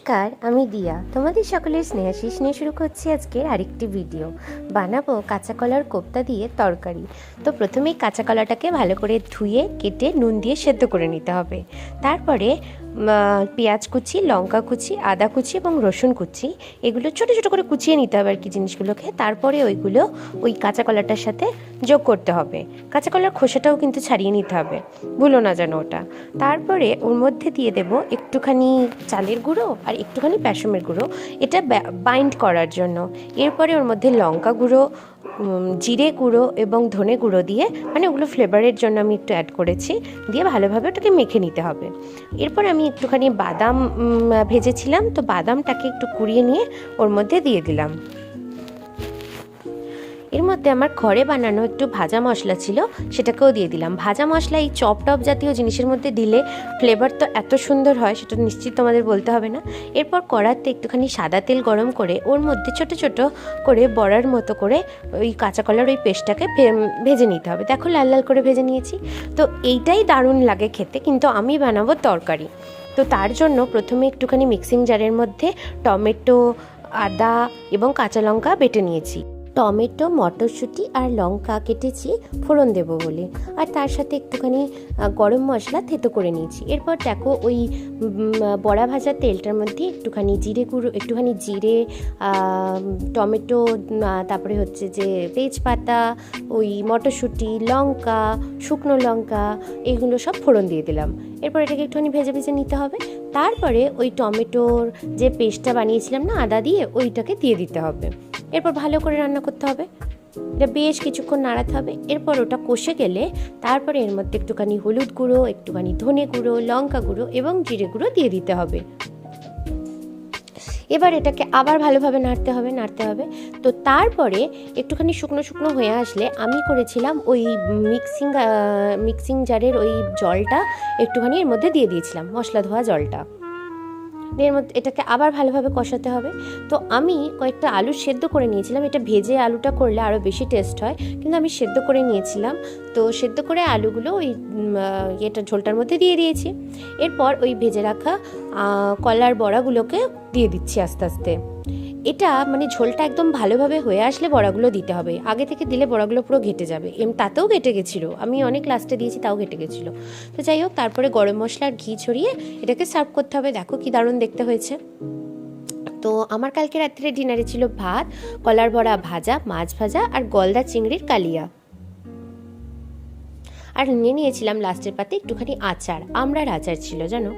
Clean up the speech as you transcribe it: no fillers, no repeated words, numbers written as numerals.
নমস্কার, আমি দিয়া। তোমাদের সকলের স্নেহাশিস নিয়ে শুরু করছি আজকের আরেকটি ভিডিও। বানাবো কাঁচা কলার কোপ্তা দিয়ে তরকারি। তো প্রথমেই কাঁচা কলাটাকে ভালো করে ধুয়ে কেটে নুন দিয়ে সেদ্ধ করে নিতে হবে। তারপরে পেঁয়াজ কুচি, লঙ্কা কুচি, আদা কুচি এবং রসুন কুচি এগুলো ছোটো ছোটো করে কুচিয়ে নিতে হবে আর কি জিনিসগুলোকে। তারপরে ওইগুলো ওই কাঁচা কলাটার সাথে যোগ করতে হবে। কাঁচা কলার খোসাটাও কিন্তু ছাড়িয়ে নিতে হবে, ভুলো না যেন ওটা। তারপরে ওর মধ্যে দিয়ে দেব একটুখানি চালের গুঁড়ো আর একটুখানি বেসমের গুঁড়ো, এটা বাইন্ড করার জন্য। এরপরে ওর মধ্যে লঙ্কা গুঁড়ো, জিরে গুঁড়ো এবং ধনে গুঁড়ো দিয়ে, মানে ওগুলো ফ্লেভারের জন্য আমি একটু অ্যাড করেছি, দিয়ে ভালোভাবে ওটাকে মেখে নিতে হবে। এরপর আমি একটুখানি বাদাম ভেজেছিলাম, তো বাদামটাকে একটু কুড়িয়ে নিয়ে ওর মধ্যে দিয়ে দিলাম। এর মধ্যে আমার ঘরে বানানো একটু ভাজা মশলা ছিল, সেটাকেও দিয়ে দিলাম। ভাজা মশলা এই চপ টপ জাতীয় জিনিসের মধ্যে দিলে ফ্লেভার তো এত সুন্দর হয়, সেটা নিশ্চিত তোমাদের বলতে হবে না। এরপর কড়াতে একটুখানি সাদা তেল গরম করে ওর মধ্যে ছোট ছোট করে বড়ার মতো করে ওই কাঁচা কলার ওই পেস্টটাকে ভেজে নিতে হবে। দেখো লাল লাল করে ভেজে নিয়েছি। তো এইটাই দারুণ লাগে খেতে, কিন্তু আমি বানাবো তরকারি। তো তার জন্য প্রথমে একটুখানি মিক্সিং জারের মধ্যে টমেটো, আদা এবং কাঁচা লঙ্কা বেটে নিয়েছি। টমেটো, মটরশুঁটি আর লঙ্কা কেটেছি ফোড়ন দেবো বলে, আর তার সাথে একটুখানি গরম মশলা থেতো করে নিয়েছি। এরপর দেখো ওই বড়া ভাজা তেলটার মধ্যে একটুখানি জিরে গুঁড়ো, একটুখানি জিরে, টমেটো, তারপরে হচ্ছে যে তেজপাতা, ওই মটরশুঁটি, লঙ্কা, শুকনো লঙ্কা, এগুলো সব ফোড়ন দিয়ে দিলাম। এরপর এটাকে একটুখানি ভেজে ভেজে নিতে হবে। তারপরে ওই টমেটোর যে পেস্টটা বানিয়েছিলাম না আদা দিয়ে, ওইটাকে দিয়ে দিতে হবে। এরপর ভালো করে রান্না করতে হবে, এটা বেশ কিছুক্ষণ নাড়াতে হবে। এরপর ওটা কষে গেলে তারপরে এর মধ্যে একটুখানি হলুদ গুঁড়ো, একটুখানি ধনে গুঁড়ো, লঙ্কা গুঁড়ো এবং জিরে গুঁড়ো দিয়ে দিতে হবে। এবার এটাকে আবার ভালোভাবে নাড়তে হবে। তো তারপরে একটুখানি শুকনো শুকনো হয়ে আসলে আমি করেছিলাম ওই মিক্সিং জারের ওই জলটা একটুখানি এর মধ্যে দিয়ে দিয়েছিলাম, মশলা ধোয়া জলটা। এর মধ্যে এটাকে আবার ভালোভাবে কষাতে হবে। তো আমি কয়েকটা আলু সেদ্ধ করে নিয়েছিলাম, এটা ভেজে আলুটা করলে আরও বেশি টেস্ট হয়, কিন্তু আমি সেদ্ধ করে নিয়েছিলাম। তো সেদ্ধ করে আলুগুলো ওই এটা ঝোলটার মধ্যে দিয়ে দিয়েছি। এরপর ওই ভেজে রাখা কলার বড়াগুলোকে দিয়ে দিচ্ছি আস্তে আস্তে। এটা মানে ঝোলটা একদম ভালোভাবে হয়ে আসলে বড়াগুলো দিতে হবে, আগে থেকে দিলে বড়াগুলো পুরো ঘেটে যাবে। তাতেও ঘেটে গেছিলো, আমি অনেক লাস্টে দিয়েছি তাও ঘেটে গেছিলো। তো যাই হোক, তারপরে গরম মশলা আর ঘি ছড়িয়ে এটাকে সার্ভ করতে হবে। দেখো কি দারুণ দেখতে হয়েছে। তো আমার কালকে রাত্রে ডিনারে ছিল ভাত, কলার বড়া ভাজা, মাছ ভাজা আর গলদা চিংড়ির কালিয়া। আর নিয়ে নিয়েছিলাম লাস্টের পাতে একটুখানি আচার, আমড়ার আচার ছিল জানো।